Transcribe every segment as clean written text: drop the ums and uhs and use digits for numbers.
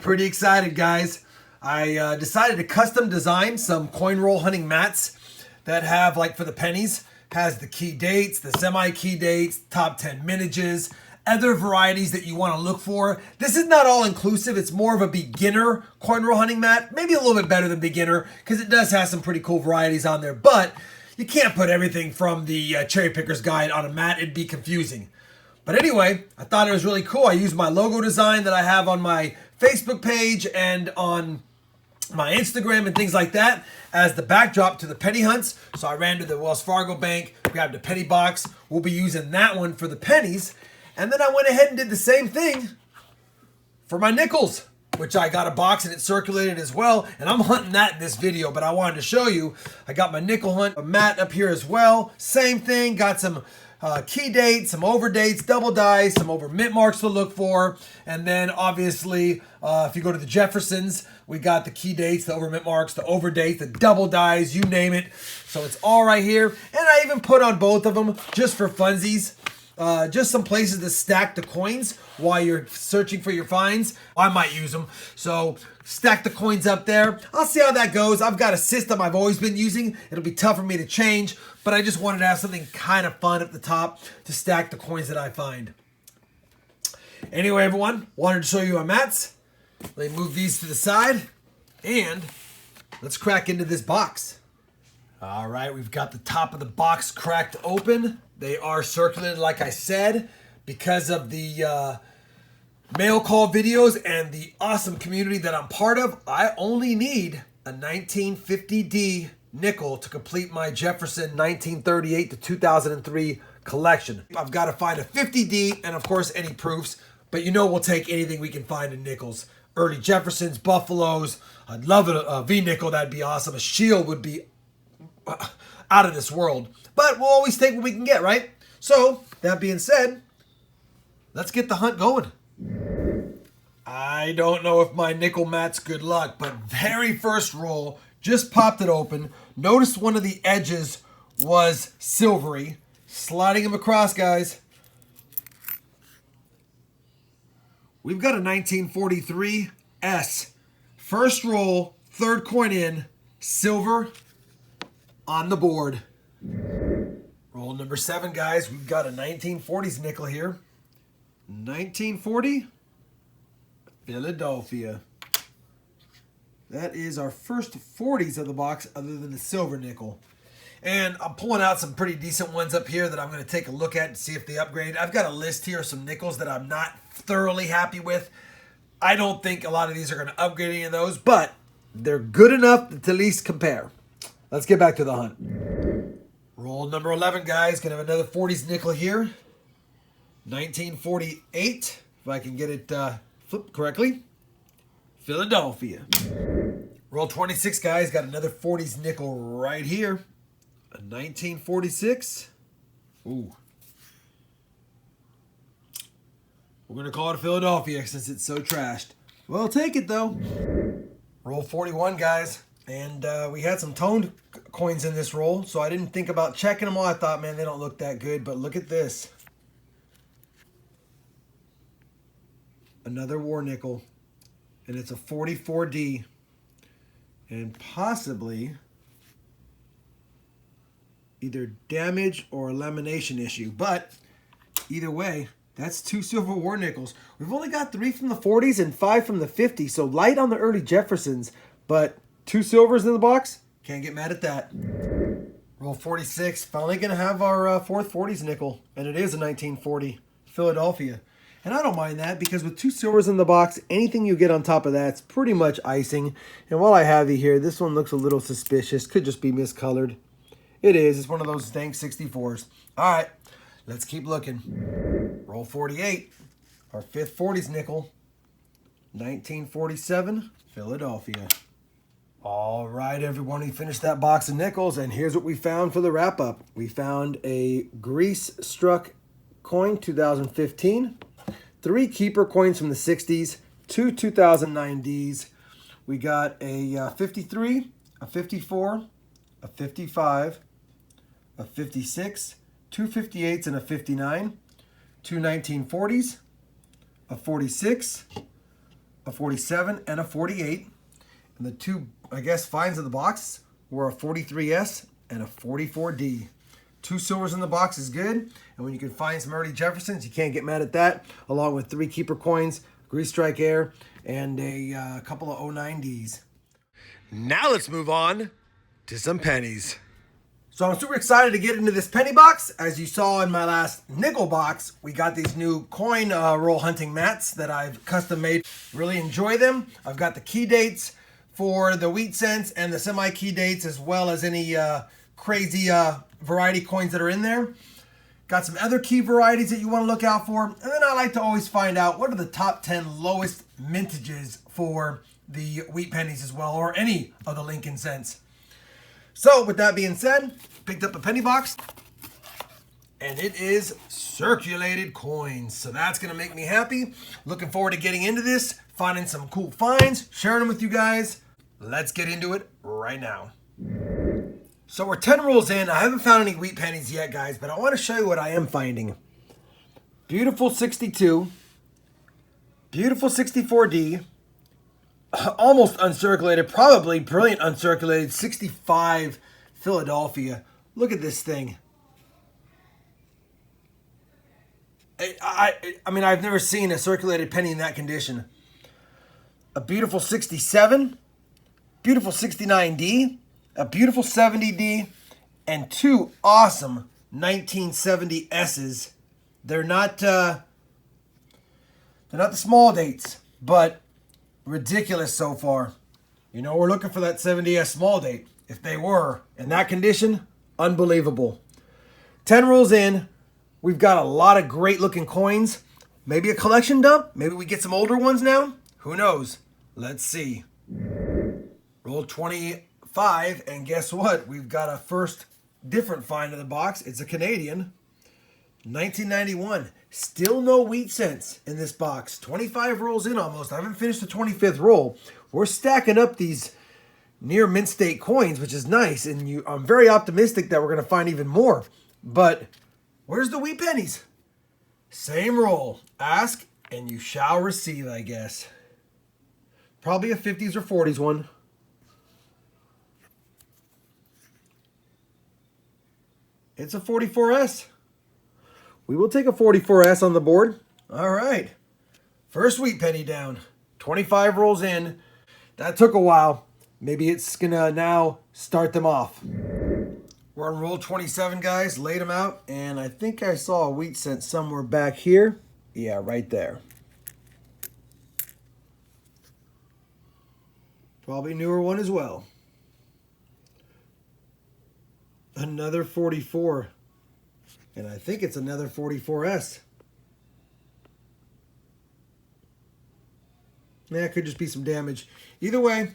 pretty excited, guys. I decided to custom design some coin roll hunting mats that have, like for the pennies, has the key dates, the semi-key dates, top 10 minutages, other varieties that you want to look for. This is not all inclusive. It's more of a beginner coin roll hunting mat. Maybe a little bit better than beginner because it does have some pretty cool varieties on there. But you can't put everything from the cherry picker's guide on a mat. It'd be confusing. But anyway, I thought it was really cool. I used my logo design that I have on my Facebook page and on my Instagram and things like that as the backdrop to the penny hunts. So I ran to the Wells Fargo bank, grabbed a penny box. We'll be using that one for the pennies. And then I went ahead and did the same thing for my nickels, which I got a box and it circulated as well. And I'm hunting that in this video, but I wanted to show you. I got my nickel hunt mat up here as well. Same thing, got some key dates, some over dates, double dice, some over mint marks to look for. And then obviously, if you go to the Jeffersons, we got the key dates, the over mint marks, the over dates, the double dice, you name it. So it's all right here. And I even put on both of them just for funsies. Just some places to stack the coins while you're searching for your finds. I might use them. So stack the coins up there. I'll see how that goes. I've got a system I've always been using. It'll be tough for me to change, but I just wanted to have something kind of fun at the top to stack the coins that I find. Anyway, everyone, wanted to show you our mats. Let me move these to the side and let's crack into this box. All right, we've got the top of the box cracked open. They are circulated, like I said, because of the mail call videos and the awesome community that I'm part of. I only need a 1950D nickel to complete my Jefferson 1938 to 2003 collection. I've got to find a 50D and, of course, any proofs. But you know we'll take anything we can find in nickels. Early Jeffersons, Buffaloes. I'd love a V-nickel. That'd be awesome. A shield would be out of this world. But we'll always take what we can get, right? So, that being said, let's get the hunt going. I don't know if my nickel mat's good luck, but very first roll, just popped it open. Notice one of the edges was silvery. Sliding them across, guys. We've got a 1943 S. First roll, third coin in, silver on the board. Roll number 7, guys. We've got a 1940s nickel here. 1940, Philadelphia. That is our first 40s of the box other than the silver nickel. And I'm pulling out some pretty decent ones up here that I'm going to take a look at and see if they upgrade. I've got a list here of some nickels that I'm not thoroughly happy with. I don't think a lot of these are going to upgrade any of those, but they're good enough to at least compare. Let's get back to the hunt. Roll number 11, guys. Gonna have another 40s nickel here. 1948, if I can get it flipped correctly. Philadelphia. Roll 26, guys. Got another 40s nickel right here. A 1946. Ooh. We're gonna call it Philadelphia since it's so trashed. Well, I'll take it though. Roll 41, guys. And we had some toned coins in this roll, so I didn't think about checking them all. I thought, man, they don't look that good, but look at this. Another war nickel, and it's a 44D, and possibly either damage or a lamination issue, but either way, that's 2 silver war nickels. We've only got 3 from the 40s and 5 from the 50s, so light on the early Jeffersons, but 2 silvers in the box. Can't get mad at that. Roll 46. Finally going to have our fourth 40s nickel. And it is a 1940 Philadelphia. And I don't mind that because with 2 silvers in the box, anything you get on top of that's pretty much icing. And while I have you here, this one looks a little suspicious. Could just be miscolored. It is. It's one of those dank 64s. All right. Let's keep looking. Roll 48. Our fifth 40s nickel. 1947 Philadelphia. All right, everyone, we finished that box of nickels, and here's what we found for the wrap-up. We found a grease-struck coin, 2015, 3 keeper coins from the 60s, 2 2009 Ds. We got a 53, a 54, a 55, a 56, 2 58s, and a 59, 2 1940s, a 46, a 47, and a 48. And the two, I guess, finds in the box were a 43S and a 44D. 2 silvers in the box is good. And when you can find some early Jeffersons, you can't get mad at that. Along with 3 keeper coins, Grease Strike Air, and a couple of 09Ds. Now let's move on to some pennies. So I'm super excited to get into this penny box. As you saw in my last nickel box, we got these new coin roll hunting mats that I've custom made. Really enjoy them. I've got the key dates for the wheat cents and the semi-key dates, as well as any crazy variety coins that are in there. Got some other key varieties that you want to look out for. And then I like to always find out what are the top 10 lowest mintages for the wheat pennies as well, or any of the Lincoln cents. So with that being said, picked up a penny box, and it is circulated coins. So that's going to make me happy. Looking forward to getting into this, finding some cool finds, sharing them with you guys. Let's get into it right now. So we're 10 rolls in. I haven't found any wheat pennies yet, guys, but I want to show you what I am finding. Beautiful 62, beautiful 64D, almost uncirculated, probably brilliant uncirculated, 65 Philadelphia. Look at this thing. I mean, I've never seen a circulated penny in that condition. A beautiful 67, beautiful 69D, a beautiful 70D, and 2 awesome 1970 S's. They're not the small dates, but ridiculous so far. You know, we're looking for that 70S small date. If they were in that condition, unbelievable. 10 rolls in. We've got a lot of great looking coins. Maybe a collection dump. Maybe we get some older ones now. Who knows? Let's see. Roll 25, and guess what? We've got a first different find in the box. It's a Canadian. 1991. Still no wheat cents in this box. 25 rolls in almost. I haven't finished the 25th roll. We're stacking up these near mint state coins, which is nice. And I'm very optimistic that we're going to find even more. But where's the wheat pennies? Same roll. Ask and you shall receive, I guess. Probably a 50s or 40s one. It's a 44S. We will take a 44S on the board. All right. First wheat penny down. 25 rolls in. That took a while. Maybe it's going to now start them off. We're on roll 27, guys. Laid them out. And I think I saw a wheat cent somewhere back here. Yeah, right there. Probably newer one as well. Another 44. And I think it's another 44S. Yeah, it could just be some damage. Either way,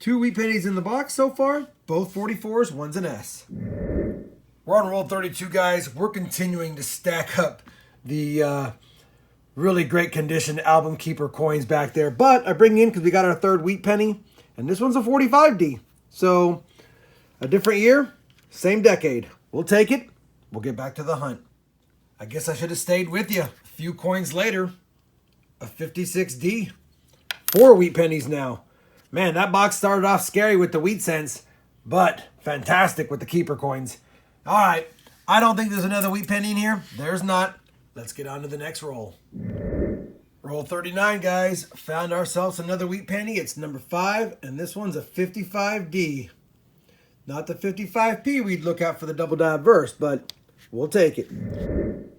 2 wheat pennies in the box so far. Both 44s, one's an S. We're on roll 32, guys. We're continuing to stack up the really great condition album keeper coins back there. But I bring in because we got our 3rd wheat penny. And this one's a 45D. So a different year, same decade. We'll take it. We'll get back to the hunt. I guess I should have stayed with you. A few coins later, a 56D. 4 wheat pennies now. Man, that box started off scary with the wheat cents, but fantastic with the keeper coins. All right, I don't think there's another wheat penny in here. There's not. Let's get on to the next roll. Roll 39, guys. Found ourselves another wheat penny. It's number 5, and this one's a 55D. Not the 55P we'd look out for the double die verse, but we'll take it.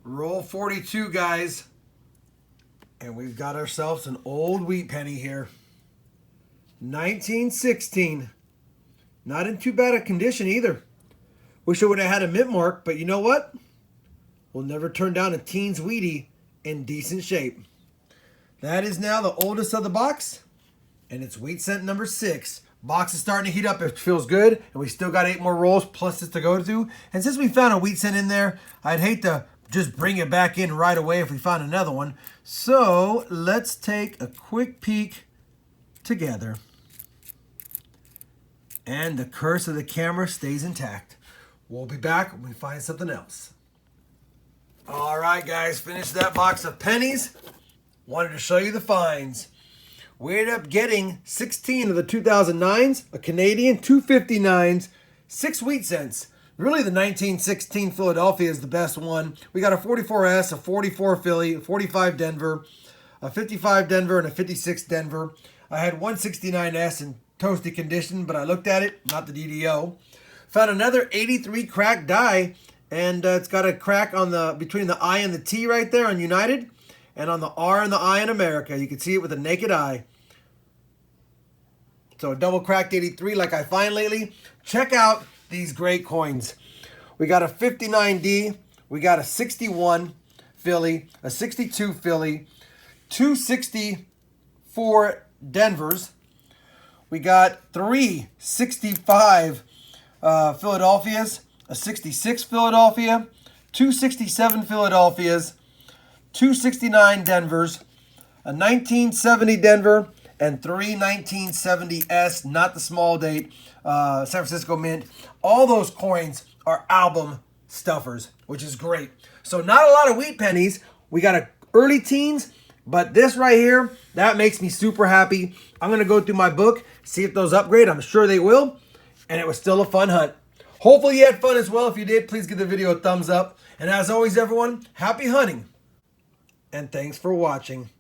Roll 42, guys. And we've got ourselves an old wheat penny here. 1916. Not in too bad a condition either. Wish I would have had a mint mark, but you know what? We'll never turn down a teens wheatie in decent shape. That is now the oldest of the box, and it's wheat cent number 6. Box is starting to heat up. It feels good, and we still got 8 more rolls plus this to go to. And since we found a wheat cent in there, I'd hate to just bring it back in right away if we found another one. So let's take a quick peek together. And the curse of the camera stays intact. We'll be back when we find something else. All right, guys, finished that box of pennies. Wanted to show you the finds. we ended up getting 16 of the 2009s, a Canadian, 259s, 6 wheat cents. Really, the 1916 Philadelphia is the best one. We got a 44S, a 44 Philly, a 45 Denver, a 55 Denver, and a 56 Denver. I had 169S in toasty condition, but I looked at it, not the DDO. Found another 83 cracked die, and it's got a crack on the between the I and the T right there on United, and on the R and the I in America. You can see it with a naked eye. So a double cracked 83 like I find lately. Check out these great coins. We got a 59D, we got a 61 Philly, a 62 Philly, 264 Denvers. We got 3 65 Philadelphias, a 66 Philadelphia, 267 Philadelphias, 269 Denvers, a 1970 Denver, and 3 1970S, not the small date, San Francisco Mint. All those coins are album stuffers, which is great. So not a lot of wheat pennies. We got a early teens, but this right here, that makes me super happy. I'm going to go through my book, see if those upgrade. I'm sure they will. And it was still a fun hunt. Hopefully you had fun as well. If you did, please give the video a thumbs up. And as always, everyone, happy hunting. And thanks for watching.